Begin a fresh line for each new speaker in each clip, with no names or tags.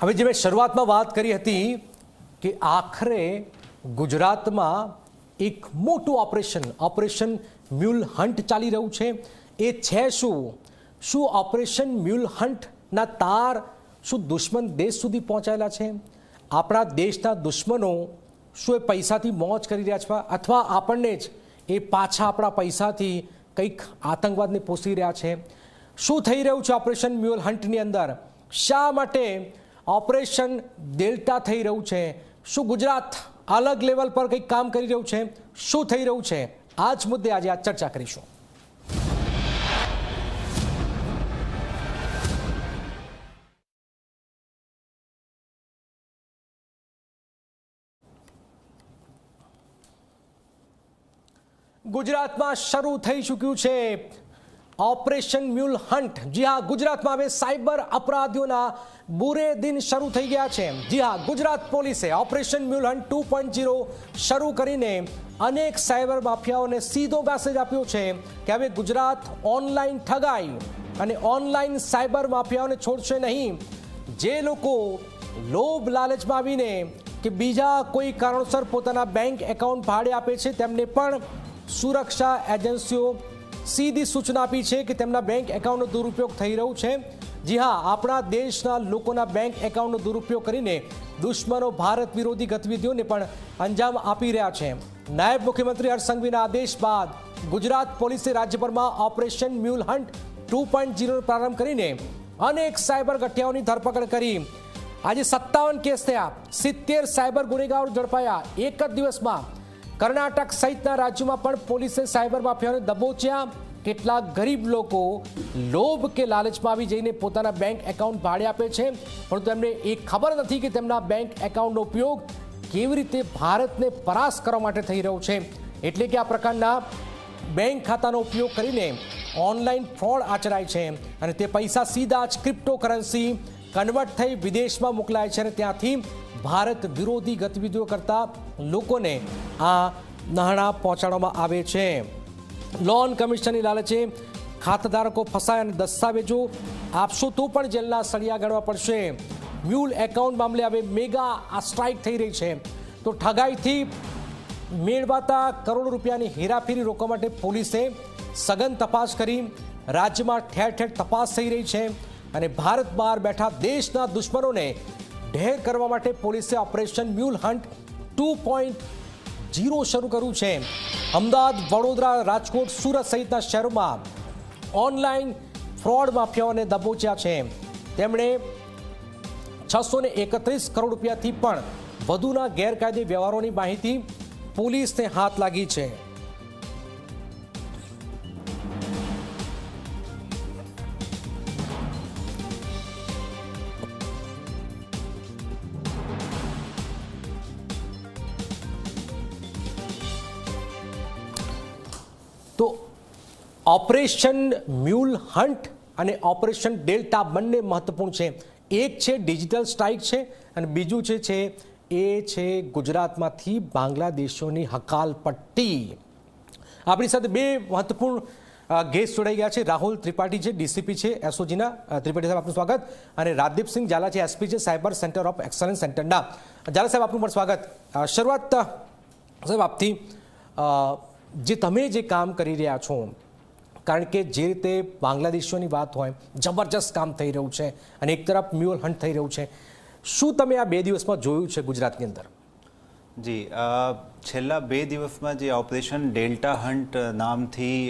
હવે જે મેં શરૂઆતમાં વાત કરી હતી કે આખરે ગુજરાતમાં એક મોટું ઓપરેશન મ્યુલ હન્ટ ચાલી રહ્યું છે। એ છે શું ઓપરેશન મ્યુલ હન્ટના તાર શું દુશ્મન દેશ સુધી પહોંચાયેલા છે? આપણા દેશના દુશ્મનો શું એ પૈસાથી મોજ કરી રહ્યા છે અથવા આપણને જ એ પાછા આપણા પૈસાથી કંઈક આતંકવાદને પોષી રહ્યા છે? શું થઈ રહ્યું છે ઓપરેશન મ્યુલ હન્ટની અંદર? શા માટે ઓપરેશન ડેલ્ટા થઈ રહ્યું છે? શું ગુજરાત અલગ લેવલ પર કંઈક કામ કરી રહ્યું છે? શું થઈ રહ્યું છે? આ જ મુદ્દે આજે આ ચર્ચા કરીશું। ગુજરાતમાં શરૂ થઈ ચૂક્યું છે ઓપરેશન મ્યુલ હન્ટ। જી હા, ગુજરાતમાં હવે સાયબર અપરાધીઓના બુરે દિન શરૂ થઈ ગયા છે। જી હા, ગુજરાત પોલીસે ઓપરેશન મ્યુલ હન્ટ 2.0 શરૂ કરીને અનેક સાયબર માફિયાઓને સીધો મેસેજ આપ્યો છે કે હવે ગુજરાત ઓનલાઈન ઠગાઈ અને ઓનલાઈન સાયબર માફિયાઓને છોડશે નહીં। જે લોકો લોભ લાલચમાં આવીને કે બીજા કોઈ કારણોસર પોતાના બેંક એકાઉન્ટ ભાડે આપે છે તેમને પણ સુરક્ષા એજન્સીઓ સીધી સૂચના આપી છે કે તેમના બેંક એકાઉન્ટનો દુરુપયોગ થઈ રહ્યો છે। જી હા, આપણા દેશના લોકોના બેંક એકાઉન્ટનો દુરુપયોગ કરીને દુશ્મનો ભારત વિરોધી ગતિવિધિઓને પણ અંજામ આપી રહ્યા છે। નાયબ મુખ્યમંત્રી હર્ષ સંઘવીના આદેશ બાદ ગુજરાત પોલીસે રાજ્યભરમાં ઓપરેશન મ્યુલ હન્ટ 2.0 પ્રારંભ કરીને અનેક સાયબર ગઠિયાઓની ધરપકડ કરી। આજે 57 કેસ થયા, 70 સાયબર ગુનેગારો ઝડપાયા એક જ દિવસમાં। કર્ણાટક સહિતના રાજ્યોમાં પણ પોલીસે સાયબર માફિયાઓને દબોચ્યા। કેટલાક ગરીબ લોકો લોભ કે લાલચમાં આવી જઈને પોતાના બેંક એકાઉન્ટ ભાડે આપે છે, પરંતુ તેમને એ ખબર નથી કે તેમના બેંક એકાઉન્ટનો ઉપયોગ કેવી રીતે ભારતને પરાસ્ત કરવા માટે થઈ રહ્યો છે। એટલે કે આ પ્રકારના બેંક ખાતાનો ઉપયોગ કરીને ઓનલાઈન ફ્રોડ આચરાય છે અને તે પૈસા સીધા જ ક્રિપ્ટોકરન્સી કન્વર્ટ થઈ વિદેશમાં મોકલાય છે અને ત્યાંથી ભારત વિરોધી ગતિવિધિઓ કરતા લોકોને આ નાણાં પહોંચાડવામાં આવે છે। લોન કમિશનની લાલચે ખાતાધારકો ફસાય અને દસ્તાવેજો આપશો તો પણ જેલના સળિયા ગણવા પડશે। મ્યુલ એકાઉન્ટ મામલે હવે મેગા સ્ટ્રાઇક થઈ રહી છે। તો ઠગાઈથી મેળવાતા કરોડો રૂપિયાની હેરાફેરી રોકવા માટે પોલીસે સઘન તપાસ કરી। રાજ્યમાં ઠેર ઠેર તપાસ થઈ રહી છે અને ભારત બહાર બેઠા દેશના દુશ્મનોને ઢેર કરવા માટે પોલીસે ઓપરેશન મ્યુલ હન્ટ 2.0 શરૂ કર્યું છે। અમદાવાદ, વડોદરા, રાજકોટ, સુરત સહિતના શહેરોમાં ઓનલાઈન ફ્રોડ માફિયાઓને દબોચ્યા છે। તેમણે 631 કરોડ રૂપિયાથી પણ વધુના ગેરકાયદે વ્યવહારોની માહિતી પોલીસને હાથ લાગી છે। તો ઓપરેશન મ્યુલ હન્ટ અને ઓપરેશન ડેલ્ટા બંને મહત્વપૂર્ણ છે। એક છે ડિજિટલ સ્ટ્રાઇક છે અને બીજું એ છે ગુજરાતમાંથી બાંગ્લાદેશીઓની હકાલપટ્ટી। આપણી સાથે બે મહત્વપૂર્ણ ગેસ્ટ જોડાઈ ગયા છે। રાહુલ ત્રિપાઠી છે, ડીસીપી છે એસઓજીના। ત્રિપાઠી સાહેબ, આપનું સ્વાગત। અને રાજદીપસિંહ ઝાલા છે, એસપી છે, સાયબર સેન્ટર ઓફ એક્સલન્સ સેન્ટરના। ઝાલા સાહેબ, આપનું પણ સ્વાગત। શરૂઆત સાહેબ આપથી, જે તમે જે કામ કરી રહ્યા છો, કારણ કે જે રીતે બાંગ્લાદેશીઓની વાત હોય, જબરજસ્ત કામ થઈ રહ્યું છે અને એક તરફ મ્યુલ હન્ટ થઈ રહ્યું છે, શું તમે આ 2 દિવસમાં જોયું છે ગુજરાતની અંદર?
જી, છેલ્લા 2 દિવસમાં જે ઓપરેશન ડેલ્ટા હન્ટ નામથી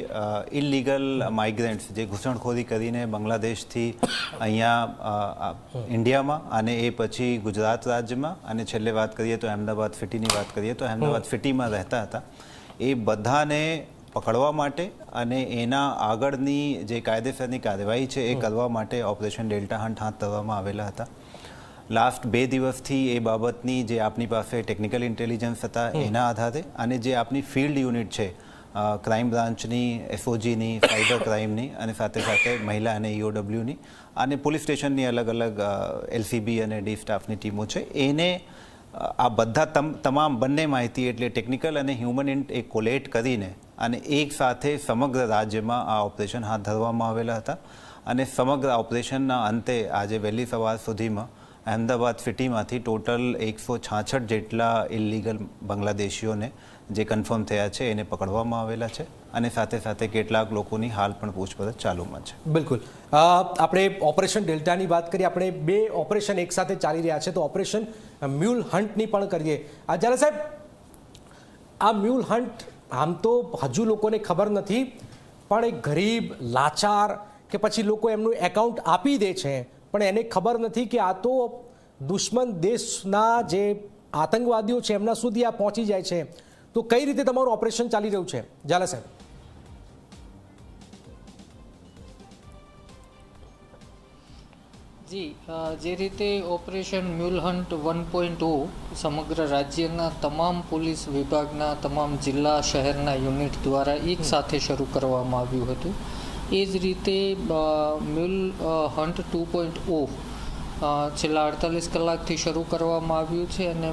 ઇલીગલ માઇગ્રન્ટ્સ જે ઘૂસણખોરી કરીને બાંગ્લાદેશથી અહીંયા ઇન્ડિયામાં અને એ પછી ગુજરાત રાજ્યમાં અને છેલ્લે વાત કરીએ તો અહેમદાબાદ સિટીની વાત કરીએ તો અહેમદાબાદ સિટીમાં રહેતા હતા, એ બધાને પકડવા માટે અને એના આગળની જે કાયદેસરની કાર્યવાહી છે એ કરવા માટે ઓપરેશન ડેલ્ટા હન્ટ હાથ ધરવામાં આવેલા હતા। લાસ્ટ 2 દિવસથી એ બાબતની જે આપની પાસે ટેકનિકલ ઇન્ટેલિજન્સ હતા એના આધારે અને જે આપની ફિલ્ડ યુનિટ છે ક્રાઇમ બ્રાન્ચની, એસઓજીની, સાયબર ક્રાઇમની અને સાથે સાથે મહિલા અને ઈઓડબ્લ્યુની અને પોલીસ સ્ટેશનની અલગ અલગ એલસીબી અને ડી સ્ટાફની ટીમો છે, એને આ બધા તમામ બંને માહિતી એટલે ટેકનિકલ અને હ્યુમન એ કોલેટ કરીને અને એક સાથે સમગ્ર રાજ્યમાં આ ઓપરેશન હાથ ધરવામાં આવેલા હતા અને સમગ્ર ઓપરેશનના અંતે આજે વહેલી સવાર સુધીમાં અહેમદાબાદ સિટીમાંથી ટોટલ 166 જેટલા ઇલીગલ બાંગ્લાદેશીઓને જે કન્ફર્મ થયા છે એને પકડવામાં આવેલા છે અને સાથે સાથે કેટલાક લોકોની હાલ પણ પૂછપરછ ચાલુમાં છે.
બિલકુલ. આપણે ઓપરેશન ડેલ્ટાની વાત કરીએ, આપણે બે ઓપરેશન એકસાથે ચાલી રહ્યા છે, તો ઓપરેશન મ્યુલ હન્ટની પણ કરીએ. જ્યારે સાહેબ આ મ્યુલ હન્ટ આમ તો હજુ લોકોને ખબર નથી, પણ એક ગરીબ લાચાર કે પછી લોકો એમનું એકાઉન્ટ આપી દે છે, પણ એને ખબર નથી કે આ તો દુશ્મન દેશના જે આતંકવાદીઓ છે એમના સુધી આ પહોંચી જાય છે. તો કઈ રીતે તમારું ઓપરેશન ચાલી રહ્યું છે ઝાલા સાહેબ?
જી, જે રીતે ઓપરેશન મ્યુલ હન્ટ 1.0 સમગ્ર રાજ્યના તમામ પોલીસ વિભાગના તમામ જિલ્લા શહેરના યુનિટ દ્વારા એક સાથે શરૂ કરવામાં આવ્યું હતું, એ જ રીતે મ્યુલ હન્ટ 2.0 છેલ્લા 48 કલાકથી શરૂ કરવામાં આવ્યું છે અને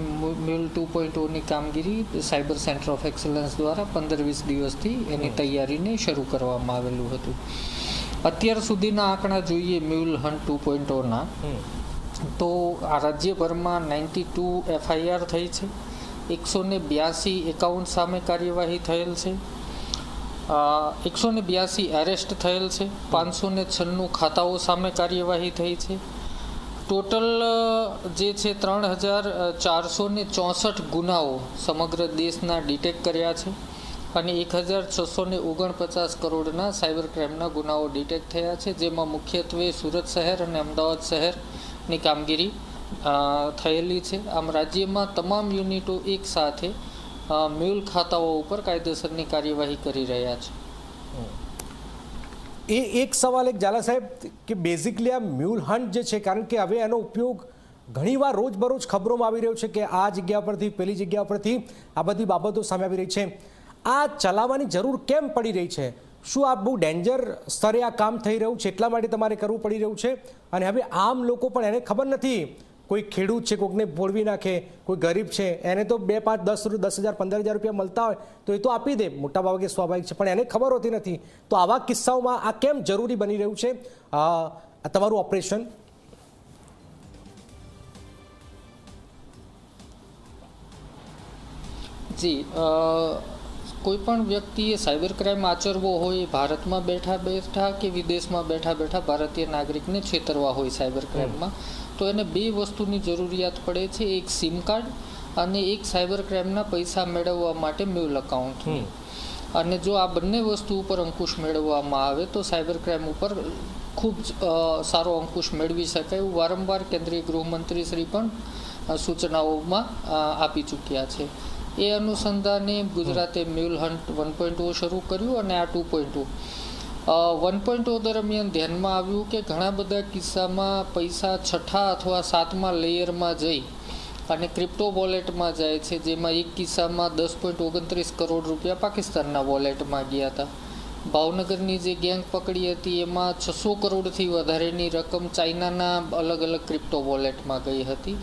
મ્યુલ 2.0ની કામગીરી સાયબર સેન્ટર ઓફ એક્સલન્સ દ્વારા 15-20 દિવસથી એની તૈયારીને શરૂ કરવામાં આવેલું હતું. અત્યાર સુધીના આંકડા જોઈએ મ્યુલ હન્ટ 2.0ના, તો આ રાજ્યભરમાં 92 FIR થઈ છે, 182 એકાઉન્ટ સામે કાર્યવાહી થયેલ છે, 182 એરેસ્ટ થયેલ છે, 596 ખાતાઓ સામે કાર્યવાહી થઈ છે. ટોટલ જે છે 3464 ગુનાઓ સમગ્ર દેશના ડિટેક્ટ કર્યા છે અને 1649 કરોડના સાયબર ક્રાઇમના ગુનાઓ ડિટેક્ટ થયા છે, જેમાં મુખ્યત્વે સુરત શહેર અને અમદાવાદ શહેરની કામગીરી થયેલી છે. આમ રાજ્યમાં તમામ યુનિટો એક સાથે મ્યુલ ખાતાઓ ઉપર કાયદેસરની કાર્યવાહી કરી રહ્યા છે.
એ એક સવાલ એક ઝાલા સાહેબ કે બેઝિકલી આ મ્યુલ હન્ટ જે છે, કારણ કે હવે એનો ઉપયોગ ઘણીવાર રોજબરોજ ખબરોમાં આવી રહ્યો છે કે આ જગ્યા પરથી પેલી જગ્યા પરથી આ બધી બાબતો સામે આવી રહી છે. આ ચલાવવાની જરૂર કેમ પડી રહી છે? શું આ બહુ ડેન્જર સ્તરે આ કામ થઈ રહ્યું છે એટલા માટે તમારે કરવું પડી રહ્યું છે? અને હવે આમ લોકો પણ એને ખબર નથી, કોઈ ખેડૂત છે કોઈકને ભોળવી નાખે, કોઈ ગરીબ છે એને તો 2, 5, 10, 10,000, 15,000 રૂપિયા મળતા હોય તો એ તો આપી દે, મોટાભાગે સ્વાભાવિક છે, પણ એને ખબર હોતી નથી. તો આવા કિસ્સાઓમાં આ કેમ જરૂરી બની રહ્યું છે તમારું ઓપરેશન?
જી, કોઈ પણ વ્યક્તિએ સાયબર ક્રાઇમ આચરવો હોય, ભારતમાં બેઠા બેઠા કે વિદેશમાં બેઠા બેઠા ભારતીય નાગરિકને છેતરવા હોય સાયબર ક્રાઇમમાં, તો એને બે વસ્તુની જરૂરિયાત પડે છે, એક સિમ કાર્ડ અને એક સાયબર ક્રાઇમના પૈસા મેળવવા માટે મ્યુલ એકાઉન્ટ. અને જો આ બંને વસ્તુ ઉપર અંકુશ મેળવવામાં આવે તો સાયબર ક્રાઇમ ઉપર ખૂબ સારો અંકુશ મેળવી શકાય એવું વારંવાર કેન્દ્રીય ગૃહમંત્રી શ્રી પણ સૂચનાઓમાં આપી ચૂક્યા છે. એ અનુસંધાને ગુજરાતે મ્યુલ હન્ટ 1.0 શરૂ કર્યું અને આ 2.0 1.0 દરમિયાન ધ્યાનમાં આવ્યું કે ઘણા બધા કિસ્સામાં પૈસા 6ઠા અથવા 7મા લેયરમાં જઈ અને ક્રિપ્ટો વોલેટમાં જાય છે, જેમાં એક કિસ્સામાં 10.29 કરોડ રૂપિયા પાકિસ્તાનના વોલેટમાં ગયા હતા. ભાવનગરની જે ગેંગ પકડી હતી એમાં 600 કરોડથી વધારેની રકમ ચાઇનાના અલગ અલગ ક્રિપ્ટો વોલેટમાં ગઈ હતી.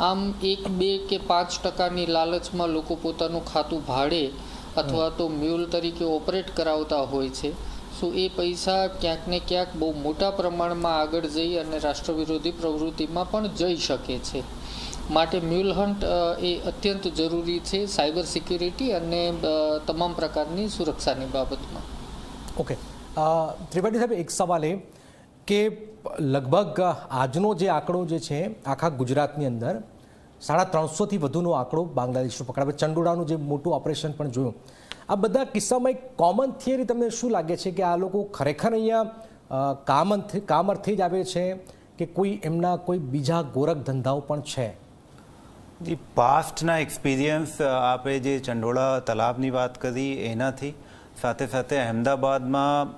આમ 1, 2 કે 5% લાલચમાં લોકો પોતાનું ખાતું ભાડે અથવા તો મ્યુલ તરીકે ઓપરેટ કરાવતા હોય છે. સો એ પૈસા ક્યાંક ને ક્યાંક બહુ મોટા પ્રમાણમાં આગળ જઈ અને રાષ્ટ્રવિરોધી પ્રવૃત્તિમાં પણ જઈ શકે છે. માટે મ્યુલ હન્ટ એ અત્યંત જરૂરી છે સાયબર સિક્યુરિટી અને તમામ પ્રકારની સુરક્ષાની બાબતમાં.
ઓકે, ત્રિપાઠી સાહેબ, એક સવાલ એ કે લગભગ આજનો જે આંકડો જે છે આખા ગુજરાતની અંદર 350થી વધુનો આંકડો બાંગ્લાદેશનો પકડાવે. ચંડોળાનું જે મોટું ઓપરેશન પણ જોયું. આ બધા કિસ્સામાં એક કોમન થિયરી તમને શું લાગે છે કે આ લોકો ખરેખર અહીંયા કામ અર્થે જ આવે છે કે કોઈ એમના કોઈ બીજા ગોરખ ધંધાઓ પણ છે?
જી, પાસ્ટના એક્સપિરિયન્સ આપણે જે ચંડોળા તલાબની વાત કરી એનાથી સાથે સાથે અહેમદાબાદમાં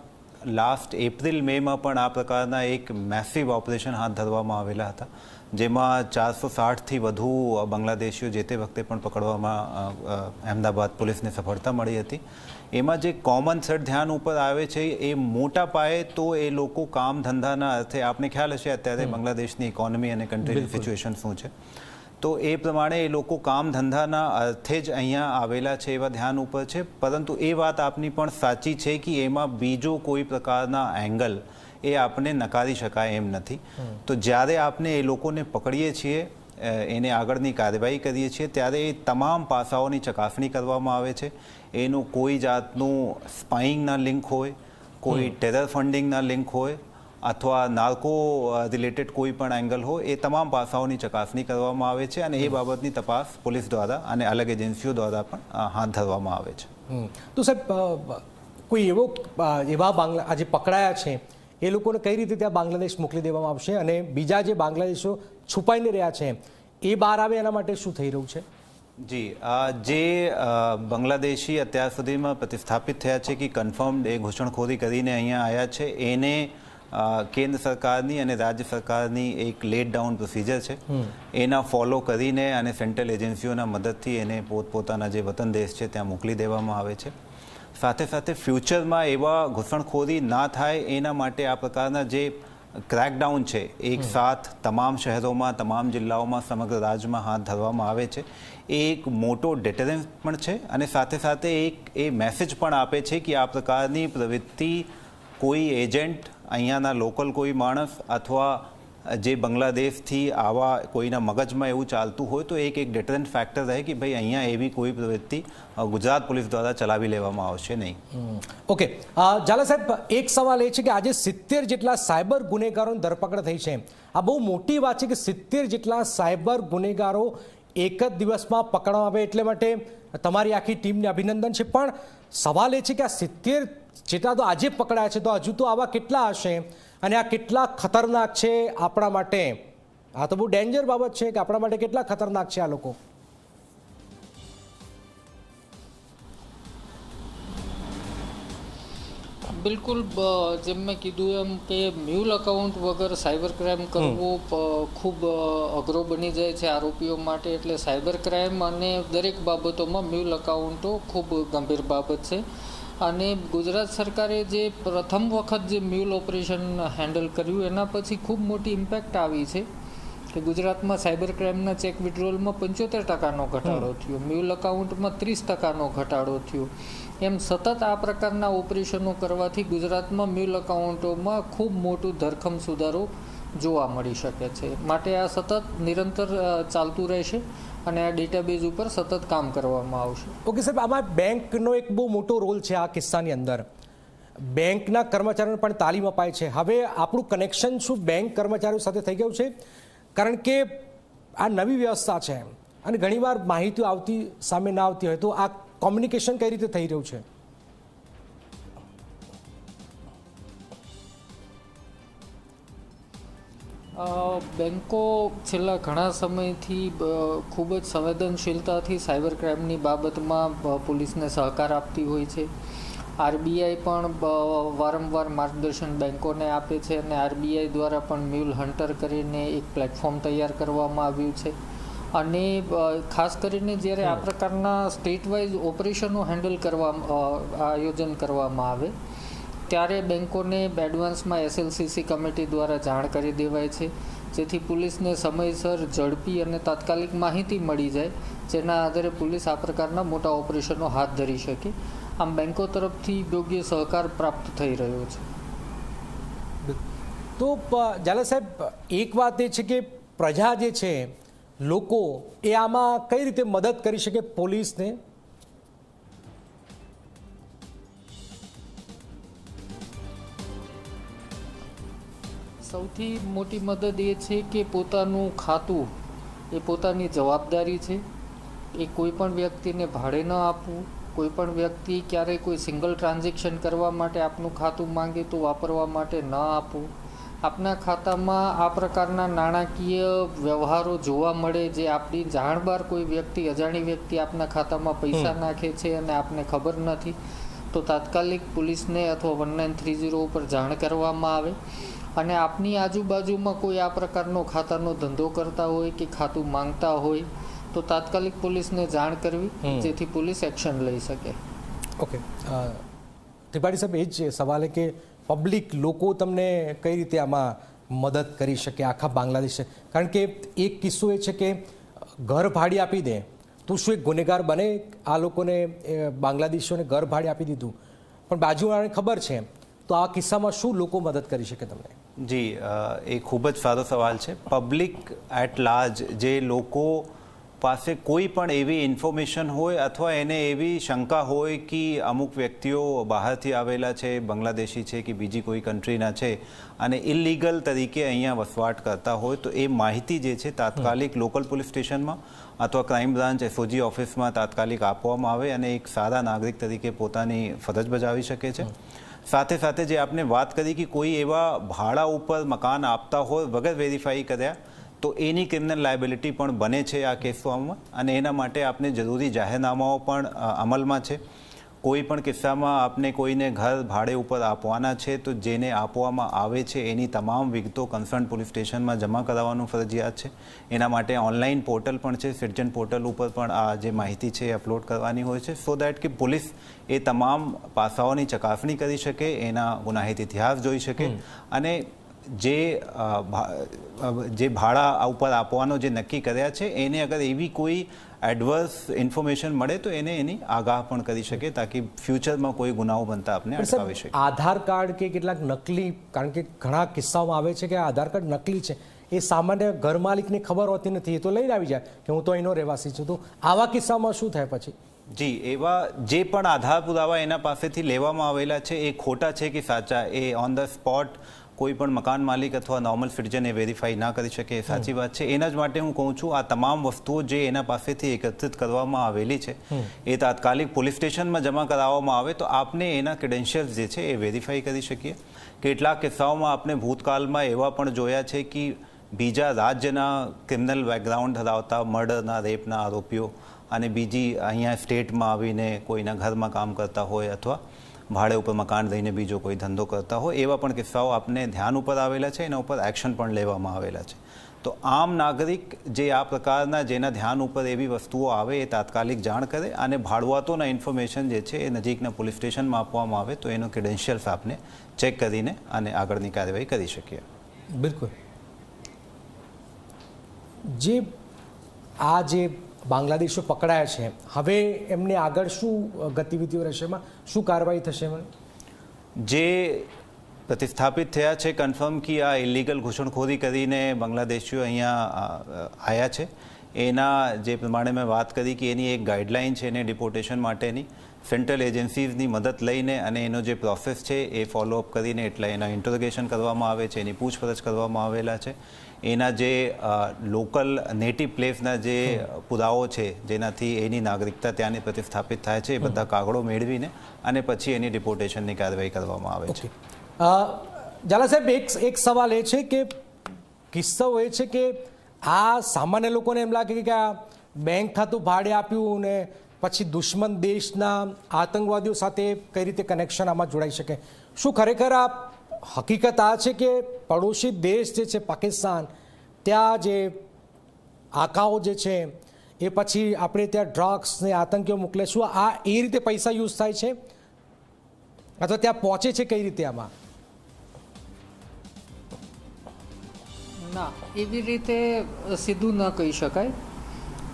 લાસ્ટ એપ્રિલ મેમાં પણ આ પ્રકારના એક મેસિવ ઓપરેશન હાથ ધરવામાં આવેલા હતા, જેમાં 460થી વધુ બાંગ્લાદેશીઓ જે તે વખતે પણ પકડવામાં અહેમદાબાદ પોલીસને સફળતા મળી હતી. એમાં જે કોમન સેટ ધ્યાન ઉપર આવે છે એ મોટા પાયે તો એ લોકો કામ ધંધાના અર્થે, આપણે ખ્યાલ હશે અત્યારે બાંગ્લાદેશની ઇકોનોમી અને કન્ટ્રીની સિચ્યુએશન શું છે, તો એ પ્રમાણે એ લોકો કામ ધંધાના અર્થે જ અહીંયા આવેલા છે એવા ધ્યાન ઉપર છે. પરંતુ એ વાત આપની પણ સાચી છે કે એમાં બીજો કોઈ પ્રકારના એંગલ એ આપણે નકારી શકાય એમ નથી. તો જ્યારે આપણે એ લોકોને પકડીએ છીએ, એને આગળની કાર્યવાહી કરીએ છીએ, ત્યારે એ તમામ પાસાઓની ચકાસણી કરવામાં આવે છે. એનું કોઈ જાતનું સ્પાઇંગના લિંક હોય, કોઈ ટેરર ફંડિંગના લિંક હોય અથવા નાર્કો રિલેટેડ કોઈ પણ એંગલ હોય, એ તમામ પાસાઓની ચકાસણી કરવામાં આવે છે અને એ બાબતની તપાસ પોલીસ દ્વારા અને અલગ એજન્સીઓ દ્વારા પણ હાથ ધરવામાં આવે છે.
તો સાહેબ, કોઈ એવા આજે પકડાયા છે એ લોકોને કઈ રીતે ત્યાં બાંગ્લાદેશ મોકલી દેવામાં આવશે અને બીજા જે બાંગ્લાદેશો છુપાઈને રહ્યા છે એ બહાર આવે એના માટે શું થઈ રહ્યું છે?
જી, જે બાંગ્લાદેશી અત્યાર સુધીમાં પ્રતિસ્થાપિત થયા છે કે કન્ફર્મ્ડ એ ઘૂસણખોરી કરીને અહીંયા આવ્યા છે, એને કેન્દ્ર સરકારની અને રાજ્ય સરકારની એક લેટ ડાઉન પ્રોસિજર છે, એના ફોલો કરીને અને સેન્ટ્રલ એજન્સીઓના મદદથી એને પોતપોતાના જે વતન દેશ છે ત્યાં મોકલી દેવામાં આવે છે. સાથે સાથે ફ્યુચરમાં એવા ઘૂસણખોરી ના થાય એના માટે આ પ્રકારના જે ક્રેકડાઉન છે એક સાથ તમામ શહેરોમાં, તમામ જિલ્લાઓમાં, સમગ્ર રાજ્યમાં હાથ ધરવામાં આવે છે. એ એક મોટો ડેટરન્સ પણ છે અને સાથે સાથે એક એ મેસેજ પણ આપે છે કે આ પ્રકારની પ્રવૃત્તિ કોઈ એજન્ટ, અહીંયાના લોકલ કોઈ માણસ અથવા જે બાંગ્લાદેશથી આવા કોઈના મગજમાં એવું ચાલતું હોય તો એક ડેટરન્ટ ફેક્ટર રહે કે ભાઈ અહીંયા એવી કોઈ પ્રવૃત્તિ ગુજરાત પોલીસ દ્વારા ચલાવી લેવામાં આવશે નહીં.
ઓકે, ઝાલા સાહેબ, એક સવાલ એ છે કે આજે 70 જેટલા સાયબર ગુનેગારોની ધરપકડ થઈ છે. આ બહુ મોટી વાત છે કે 70 જેટલા સાયબર ગુનેગારો એક જ દિવસમાં પકડવામાં આવે, એટલે માટે તમારી આખી ટીમને અભિનંદન છે. પણ સવાલ એ છે કે આ 70 જેટલા તો આજે પકડાયા છે, તો હજુ તો આવા કેટલા હશે અને આ કેટલા ખતરનાક છે આપણા માટે? આ તો બહુ ડેન્જર બાબત છે કે આપણા માટે કેટલા ખતરનાક છે આ લોકો?
બિલકુલ, જેમ મેં કીધું એમ કે મ્યુલ અકાઉન્ટ વગર સાયબર ક્રાઇમ કરવો ખૂબ અઘરો બની જાય છે આરોપીઓ માટે. એટલે સાયબર ક્રાઇમ અને દરેક બાબતોમાં મ્યુલ અકાઉન્ટો ખૂબ ગંભીર બાબત છે. અને ગુજરાત સરકારે જે પ્રથમ વખત જે મ્યુલ ઓપરેશન હેન્ડલ કર્યું એના પછી ખૂબ મોટી ઇમ્પેક્ટ આવી છે કે ગુજરાતમાં સાયબર ક્રાઇમના ચેક વિડ્રોલમાં 75% ઘટાડો થયો, મ્યુલ અકાઉન્ટમાં 30% ઘટાડો થયો. એમ સતત આ પ્રકારના ઓપરેશનો કરવાથી ગુજરાતમાં મ્યુલ અકાઉન્ટોમાં ખૂબ મોટું ધરખમ સુધારો જોવા મળી શકે છે. માટે આ સતત નિરંતર ચાલતું રહેશે અને આ ડેટાબેઝ ઉપર સતત કામ કરવામાં આવશે.
ઓકે સાહેબ, આમાં બેંકનો એક બહુ મોટો રોલ છે આ કિસ્સાની અંદર. બેંકના કર્મચારીઓને પણ તાલીમ અપાય છે. હવે આપણું કનેક્શન શું બેંક કર્મચારીઓ સાથે થઈ ગયું છે? કારણ કે આ નવી વ્યવસ્થા છે અને ઘણીવાર માહિતી આવતી સામે ના આવતી હોય, તો આ કોમ્યુનિકેશન કઈ રીતે થઈ રહ્યું છે?
બેન્કો છેલ્લા ઘણા સમયથી ખૂબ જ સંવેદનશીલતાથી સાયબર ક્રાઇમની બાબતમાં પોલીસને સહકાર આપતી હોય છે. આરબીઆઈ પણ વારંવાર માર્ગદર્શન બેન્કોને આપે છે અને આરબીઆઈ દ્વારા પણ મ્યુલ હન્ટર કરીને એક પ્લેટફોર્મ તૈયાર કરવામાં આવ્યું છે. અને ખાસ કરીને જ્યારે આ પ્રકારના સ્ટેટ વાઇઝ ઓપરેશનો હેન્ડલ આયોજન કરવામાં આવે ત્યારે બેન્કોને એડવાન્સમાં SLCC કમિટી દ્વારા જાણ કરી દેવાય છે, જેથી પોલીસને સમયસર, ઝડપી અને તાત્કાલિક માહિતી મળી જાય, જેના આધારે પોલીસ આ પ્રકારના મોટા ઓપરેશનો હાથ ધરી શકે. આમ બેન્કો તરફથી યોગ્ય સહકાર પ્રાપ્ત થઈ રહ્યો છે.
તો ઝાલા સાહેબ, એક વાત એ છે કે પ્રજા જે છે, લોકો, એ આમાં કઈ રીતે મદદ કરી શકે પોલીસને?
સૌથી મોટી મદદ એ છે કે પોતાનું ખાતું એ પોતાની જવાબદારી છે. એ કોઈ પણ વ્યક્તિને ભાડે ન આપવું. કોઈ પણ વ્યક્તિ ક્યારેય કોઈ સિંગલ ટ્રાન્ઝેક્શન કરવા માટે આપનું ખાતું માંગે તો વાપરવા માટે ન આપવું. આપના ખાતામાં આ પ્રકારના નાણાકીય વ્યવહારો જોવા મળે જે આપણી જાણ બહાર કોઈ વ્યક્તિ, અજાણી વ્યક્તિ આપના ખાતામાં પૈસા નાખે છે અને આપને ખબર નથી, તો તાત્કાલિક પોલીસને અથવા 1930 ઉપર જાણ કરવામાં આવે. અને આપની આજુબાજુમાં કોઈ આ પ્રકારનો ખાતાનો ધંધો કરતા હોય કે ખાતું માંગતા હોય તો તાત્કાલિક પોલીસને જાણ કરવી, જેથી પોલીસ એક્શન લઈ શકે.
ઓકે, ત્રિપાઠી સાહેબ, એ જ સવાલ છે કે પબ્લિક, લોકો તમને કઈ રીતે આમાં મદદ કરી શકે આખા બાંગ્લાદેશ? કારણ કે એક કિસ્સો એ છે કે ઘર ભાડે આપી દે તો શું એક ગુનેગાર બને? આ લોકોને, બાંગ્લાદેશીઓને ઘર ભાડે આપી દીધું, પણ બાજુવાળાને ખબર છે તો આ કિસ્સામાં શું લોકો મદદ કરી શકે તમને?
જી, એ ખૂબ જ સારો સવાલ છે. પબ્લિક એટ લાર્જ, જે લોકો પાસે કોઈ પણ એવી ઇન્ફોર્મેશન હોય અથવા એને એવી શંકા હોય કે અમુક વ્યક્તિઓ બહારથી આવેલા છે, બાંગ્લાદેશી છે કે બીજી કોઈ કન્ટ્રીના છે અને ઇલીગલ તરીકે અહીંયા વસવાટ કરતા હોય, તો એ માહિતી જે છે તાત્કાલિક લોકલ પોલીસ સ્ટેશનમાં અથવા ક્રાઇમ બ્રાન્ચ એસઓજી ઓફિસમાં તાત્કાલિક આપવામાં આવે અને એક સારા નાગરિક તરીકે પોતાની ફરજ બજાવી શકે છે. સાથે સાથે જે આપને વાત કરી કે કોઈ એવા ભાડા ઉપર મકાન આપતા હોય વગર વેરીફાઈ કર્યા, તો એની ક્રિમિનલ લાયબિલિટી પણ બને છે આ કેસોમાં અને એના માટે આપને જરૂરી જાહેરનામાઓ પણ અમલમાં છે. કોઈ પણ કિસ્સામાં આપને કોઈને ઘર ભાડે ઉપર આપવાના છે તો જેને આપવામાં આવે છે એની તમામ વિગતો કન્સર્ન પોલીસ સ્ટેશનમાં જમા કરાવવાનું ફરજિયાત છે. એના માટે ઓનલાઈન પોર્ટલ પણ છે, સિટીઝન પોર્ટલ ઉપર પણ આ જે માહિતી છે એ અપલોડ કરવાની હોય છે, સો દેટ કે પોલીસ એ તમામ પાસાઓની ચકાસણી કરી શકે, એના ગુનાહિત ઇતિહાસ જોઈ શકે અને જે ભાડા ઉપર આપવાનો જે નક્કી કર્યા છે એને અગર એવી કોઈ એડવર્સ ઇન્ફોર્મેશન મળે તો એને એની આગાહ પણ કરી શકે, તાકી ફ્યુચરમાં કોઈ ગુનાઓ બનતા આપણે અટકાવી શકીએ.
આધાર કાર્ડ કે કેટલાક નકલી, કારણ કે ઘણા કિસ્સાઓમાં આવે છે કે આધાર કાર્ડ નકલી છે, એ સામાન્ય ઘર માલિકને ખબર હોતી નથી, એ તો લઈને આવી જાય કે હું તો અહીંનો રહેવાસી છું. તો આવા કિસ્સામાં શું થાય પછી?
જી, એવા જે પણ આધાર પુરાવા એના પાસેથી લેવામાં આવેલા છે એ ખોટા છે કે સાચા, એ ઓન ધ સ્પોટ કોઈ પણ મકાન માલિક અથવા નોર્મલ સિટીઝન એ વેરીફાઈ ના કરી શકે, એ સાચી વાત છે. એના જ માટે હું કહું છું આ તમામ વસ્તુઓ જે એના પાસેથી એકત્રિત કરવામાં આવેલી છે એ તાત્કાલિક પોલીસ સ્ટેશનમાં જમા કરાવવામાં આવે તો આપને એના ક્રેડેન્શિયલ્સ જે છે એ વેરીફાઈ કરી શકીએ. કેટલાક કિસ્સાઓમાં આપણે ભૂતકાળમાં એવા પણ જોયા છે કે બીજા રાજ્યના ક્રિમિનલ બેકગ્રાઉન્ડ ધરાવતા મર્ડરના, રેપના આરોપીઓ અને બીજી અહીંયા સ્ટેટમાં આવીને કોઈના ઘરમાં કામ કરતા હોય અથવા ભાડે ઉપર મકાન લઈને બીજો કોઈ ધંધો કરતા હોય, એવા પણ કિસ્સાઓ આપને ધ્યાન ઉપર આવેલા છે, એના ઉપર એક્શન પણ લેવામાં આવેલા છે. તો આમ નાગરિક જે આ પ્રકારના જેના ધ્યાન ઉપર એવી વસ્તુઓ આવે એ તાત્કાલિક જાણ કરે અને ભાડુઆતોના ઇન્ફોર્મેશન જે છે એ નજીકના પોલીસ સ્ટેશનમાં આપવામાં આવે તો એનો ક્રેડેન્શિયલ્સ આપને ચેક કરીને અને આગળની કાર્યવાહી કરી શકીએ.
બિલકુલ. જે આ જે બાંગ્લાદેશીઓ પકડાયા છે, હવે એમને આગળ શું ગતિવિધિઓ રહેશે, એમાં શું કાર્યવાહી થશે?
જે પ્રતિસ્થાપિત થયા છે કન્ફર્મ કે આ ઇલીગલ ઘૂસણખોરી કરીને બાંગ્લાદેશીઓ અહીંયા આવ્યા છે, એના જે પ્રમાણે મેં વાત કરી કે એની એક ગાઈડલાઇન છે એને ડિપોર્ટેશન માટેની, સેન્ટ્રલ એજન્સીઝની મદદ લઈને અને એનો જે પ્રોસેસ છે એ ફોલોઅપ કરીને એટલે એના ઇન્ટરોગેશન કરવામાં આવે છે, એની પૂછપરછ કરવામાં આવેલા છે. એના જે લોકલ નેટિવ પ્લેસના જે પુરાવો છે જેનાથી એની નાગરિકતા ત્યાંની પ્રતિસ્થાપિત થાય છે, એ બધા કાગળો મેળવીને અને પછી એની ડિપોર્ટેશનની કાર્યવાહી કરવામાં આવે છે.
ઝાલા સાહેબ, એક સવાલ એ છે કે કિસ્સો એ છે કે આ સામાન્ય લોકોને એમ લાગે કે આ બેંક ખાતું ભાડે આપ્યું ને પછી દુશ્મન દેશના આતંકવાદીઓ સાથે કઈ રીતે કનેક્શન આમાં જોડાઈ શકે. શું ખરેખર આ હકીકત આ છે કે પડોશી દેશ જે છે પાકિસ્તાન, ત્યાં જે આકાઓ જે છે એ પછી આપણે ત્યાં ડ્રગ્સ ને આતંકીઓ મોકલે, શું આ એ રીતે પૈસા યુઝ થાય છે અથવા ત્યાં પહોંચે છે કઈ રીતે? આમાં
ના, એવી રીતે સીધું ન કહી શકાય,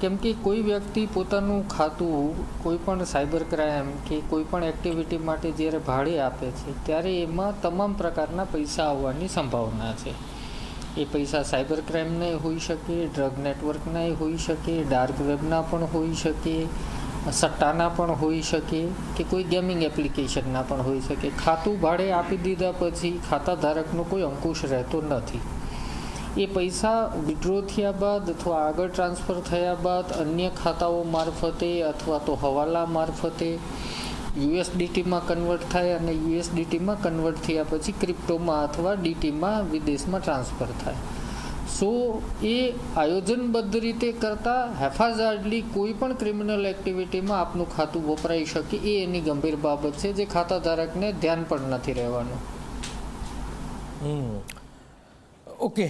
કેમ કે કોઈ વ્યક્તિ પોતાનું ખાતું કોઈ પણ સાયબર ક્રાઇમ કે કોઈ પણ એક્ટિવિટી માટે જ્યારે ભાડે આપે છે ત્યારે એમાં તમામ પ્રકારના પૈસા આવવાની સંભાવના છે. એ પૈસા સાયબર ક્રાઇમના હોઈ શકે, ડ્રગ નેટવર્કના હોઈ શકે, ડાર્ક વેબના પણ હોઈ શકે, સટ્ટાના પણ હોઈ શકે કે કોઈ ગેમિંગ એપ્લિકેશનના પણ હોઈ શકે. ખાતું ભાડે આપી દીધા પછી ખાતા ધારકનો કોઈ અંકુશ રહેતો નથી. એ પૈસા વિડ્રો થયા બાદ અથવા આગળ ટ્રાન્સફર થયા બાદ અન્ય ખાતાઓ મારફતે અથવા તો હવાલા મારફતે યુએસડીટીમાં કન્વર્ટ થાય અને યુએસડીટીમાં કન્વર્ટ થયા પછી ક્રિપ્ટોમાં અથવા ડીટીમાં વિદેશમાં ટ્રાન્સફર થાય. સો એ આયોજનબદ્ધ રીતે કરતાં હેફાઝાર્ડલી કોઈ પણ ક્રિમિનલ એક્ટિવિટીમાં આપનું ખાતું વપરાઈ શકે, એ એની ગંભીર બાબત છે જે ખાતાધારકને ધ્યાન પણ નથી રહેવાનું.
ઓકે,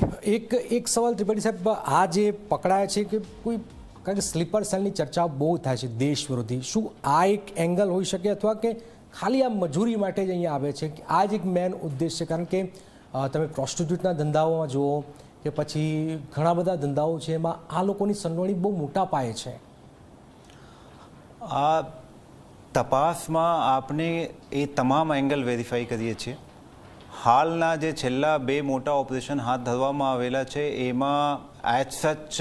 એક સવાલ ત્રિપાઠી સાહેબ, આ જે પકડાયા છે કે કોઈ, કારણ કે સ્લીપર સેલની ચર્ચા બહુ થાય છે દેશ વિરોધી, શું આ એક એંગલ હોઈ શકે અથવા કે ખાલી આ મજૂરી માટે જ અહીંયા આવે છે? આ જ એક મેન ઉદ્દેશ છે, કારણ કે તમે પ્રોસ્ટિટ્યૂટના ધંધાઓમાં જુઓ કે પછી ઘણા બધા ધંધાઓ છે એમાં આ લોકોની સંડોવણી બહુ મોટા પાયે છે.
આ તપાસમાં આપણે એ તમામ એંગલ વેરીફાઈ કરીએ છીએ હાલના જે છેલ્લા 2 મોટા ઓપરેશન હાથ ધરવામાં આવેલા છે એમાં એઝ સચ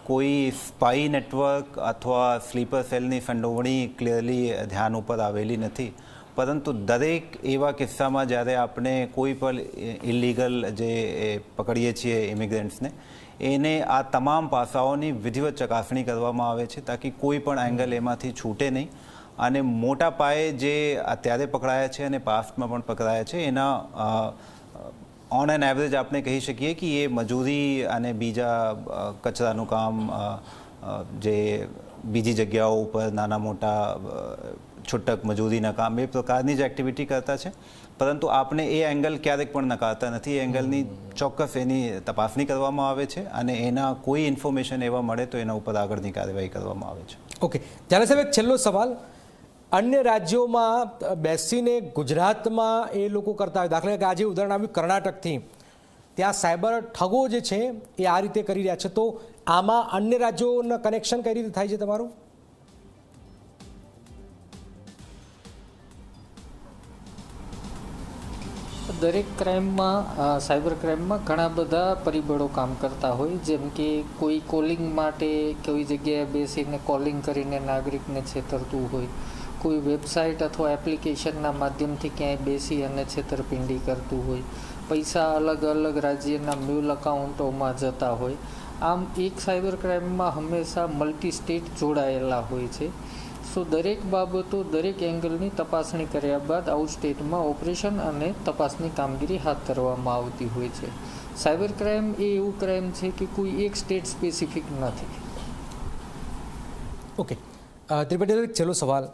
કોઈ સ્પાઈ નેટવર્ક અથવા સ્લીપર સેલની સંડોવણી ક્લિયરલી ધ્યાન ઉપર આવેલી નથી, પરંતુ દરેક એવા કિસ્સામાં જ્યારે આપણે કોઈ પણ ઇલીગલ જે પકડીએ છીએ ઇમિગ્રન્ટ્સને, એને આ તમામ પાસાઓની વિધિવત ચકાસણી કરવામાં આવે છે તાકી કોઈ પણ એંગલ એમાંથી છૂટે નહીં. અને મોટા પાયે જે અત્યારે પકડાયા છે અને પાસ્ટમાં પણ પકડાયા છે એના ઓન એન એવરેજ આપણે કહી શકીએ કે એ મજૂરી અને બીજા કચરાનું કામ, જે બીજી જગ્યાઓ ઉપર નાના મોટા છૂટક મજૂરીના કામ, એ પ્રકારની જ એક્ટિવિટી કરતા છે. પરંતુ આપણે એ એંગલ ક્યારેક પણ નકારતા નથી. એ એંગલની ચોક્કસ એની તપાસણી કરવામાં આવે છે અને એના કોઈ ઇન્ફોર્મેશન એવા મળે તો એના ઉપર આગળની કાર્યવાહી કરવામાં આવે છે.
ઓકે, જ્યારે સાહેબ એક છેલ્લો સવાલ, અન્ય રાજ્યોમાં બેસીને ગુજરાતમાં એ લોકો કરતા હોય, દાખલા કે આજે ઉદાહરણ આવ્યું કર્ણાટકથી, ત્યાં સાયબર ઠગો જે છે એ આ રીતે કરી રહ્યા છે, તો આમાં અન્ય રાજ્યોના કનેક્શન કઈ રીતે થાય છે તમારું?
દરેક ક્રાઇમમાં, સાયબર ક્રાઇમમાં ઘણા બધા પરિબળો કામ કરતા હોય, જેમ કે કોઈ કોલિંગ માટે કોઈ જગ્યાએ બેસીને કોલિંગ કરીને નાગરિકને છેતરતું હોય, કોઈ વેબસાઇટ અથવા એપ્લિકેશનના માધ્યમથી ક્યાંય બેસી અને છેતરપિંડી કરતું હોય, પૈસા અલગ અલગ રાજ્યના મ્યુલ અકાઉન્ટોમાં જતા હોય. આમ એક સાયબર ક્રાઇમમાં હંમેશા મલ્ટી સ્ટેટ જોડાયેલા હોય છે. સો દરેક બાબતો, દરેક એંગલની તપાસણી કર્યા બાદ આઉટ સ્ટેટમાં ઓપરેશન અને તપાસની કામગીરી હાથ ધરવામાં આવતી હોય છે. સાયબર ક્રાઇમ એ એવું ક્રાઇમ છે કે કોઈ એક સ્ટેટ સ્પેસિફિક નથી.
ઓકે, ત્રિપાઠી, એક છેલ્લો સવાલ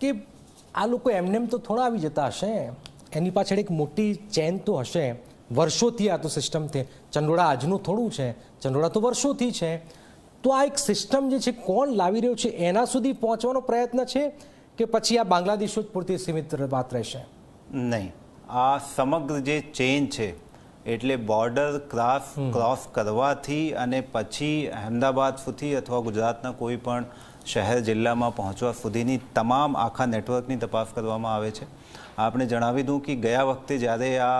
કે આ લોકો એમનેમ તો થોડા આવી જતા હશે, એની પાછળ એક મોટી ચેન તો હશે. વર્ષોથી આ તો સિસ્ટમ છે. ચંડોળા આજનું થોડું છે, ચંડોળા તો વર્ષોથી છે. તો આ એક સિસ્ટમ જે છે કોણ લાવી રહ્યું છે, એના સુધી પહોંચવાનો પ્રયત્ન છે કે પછી આ બાંગ્લાદેશો જ પૂરતી સીમિત વાત રહેશે?
નહીં, આ સમગ્ર જે ચેન છે, એટલે બોર્ડર ક્રોસ કરવાથી અને પછી અહેમદાબાદ સુધી અથવા ગુજરાતના કોઈ પણ શહેર જિલ્લામાં પહોંચવા સુધીની તમામ આખા નેટવર્કની તપાસ કરવામાં આવે છે. આપણે જણાવી દઉં કે ગયા વખતે જ્યારે આ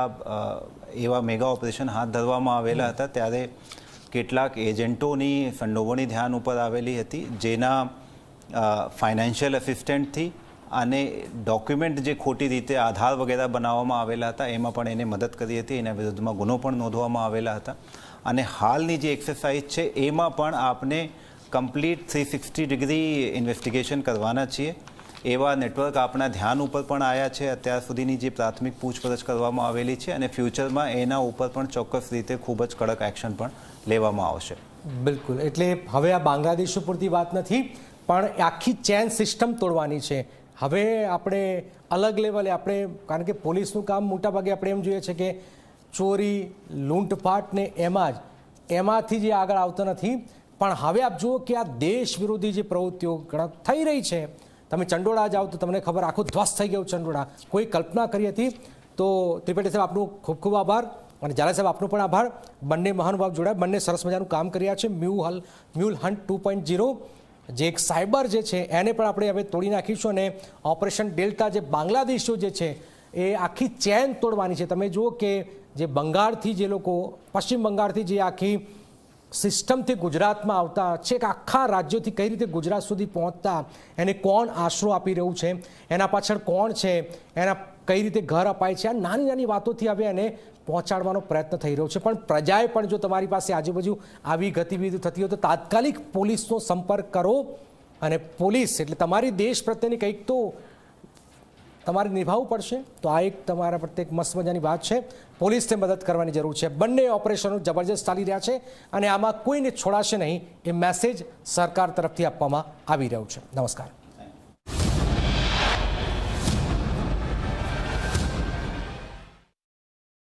એવા મેગા ઓપરેશન હાથ ધરવામાં આવેલા હતા ત્યારે કેટલાક એજન્ટોની સંડોવણી ધ્યાન ઉપર આવેલી હતી, જેના ફાઇનાન્શિયલ અસિસ્ટન્ટથી અને ડોક્યુમેન્ટ જે ખોટી રીતે આધાર વગેરે બનાવવામાં આવેલા હતા એમાં પણ એને મદદ કરી હતી. એના વિરુદ્ધમાં ગુનો પણ નોંધવામાં આવેલા હતા. અને હાલની જે એક્સરસાઇઝ છે એમાં પણ આપણે કમ્પ્લીટ 360 ડિગ્રી ઇન્વેસ્ટિગેશન કરવાના છીએ. એવા નેટવર્ક આપણા ધ્યાન ઉપર પણ આવ્યા છે. અત્યાર સુધીની જે પ્રાથમિક પૂછપરછ કરવામાં આવેલી છે અને ફ્યુચરમાં એના ઉપર પણ ચોક્કસ રીતે ખૂબ જ કડક એક્શન પણ લેવામાં આવશે.
બિલકુલ, એટલે હવે આ બાંગ્લાદેશો પૂરતી વાત નથી, પણ આખી ચેન સિસ્ટમ તોડવાની છે. હવે આપણે અલગ લેવલે આપણે, કારણ કે પોલીસનું કામ મોટાભાગે આપણે એમ જોઈએ છે કે ચોરી, લૂંટફાટ ને એમાંથી જે આગળ આવતો નથી. પણ હવે આપ જુઓ કે આ દેશ વિરોધી જે પ્રવૃત્તિઓ થઈ રહી છે, તમે ચંડોળા જાઓ તો તમને ખબર, આખું ધ્વસ્ત થઈ ગયું ચંડોળા, કોઈ કલ્પના કરી હતી. તો ત્રિપાઠી સાહેબ, આપનો ખૂબ ખૂબ આભાર, અને ઝાલા સાહેબ આપનો પણ આભાર. બંને મહાનુભાવ જોડાયા, બંને સરસ મજાનું કામ કર્યા છે. મ્યુલ હન્ટ 2.0 જે એક સાયબર જે છે એને પણ આપણે હવે તોડી નાખીશું, અને ઓપરેશન ડેલ્ટા જે બાંગ્લાદેશો જે છે એ આખી ચેન તોડવાની છે. તમે જુઓ કે જે બંગાળથી જે લોકો, પશ્ચિમ બંગાળથી જે આખી સિસ્ટમથી ગુજરાતમાં આવતા છે, કે આખા રાજ્યોથી કઈ રીતે ગુજરાત સુધી પહોંચતા, એને કોણ આશરો આપી રહ્યું છે, એના પાછળ કોણ છે, એના કઈ રીતે ઘર અપાય છે, આ નાની નાની વાતોથી હવે એને પહોંચાડવાનો પ્રયત્ન થઈ રહ્યો છે. પણ પ્રજાએ પણ, જો તમારી પાસે આજુબાજુ આવી ગતિવિધિ થતી હોય તો તાત્કાલિક પોલીસનો સંપર્ક કરો. અને પોલીસ એટલે તમારી દેશ પ્રત્યેની કંઈક તો તમારે નિભાવવું પડશે. તો આ એક તમારા પ્રત્યે એક મસ્ત મજાની વાત છે. પોલીસને મદદ કરવાની જરૂર છે. બંને ઓપરેશનો જબરજસ્ત ચાલી રહ્યા છે અને આમાં કોઈને છોડાશે નહીં, એ મેસેજ સરકાર તરફથી આપવામાં આવી રહ્યો છે. નમસ્કાર.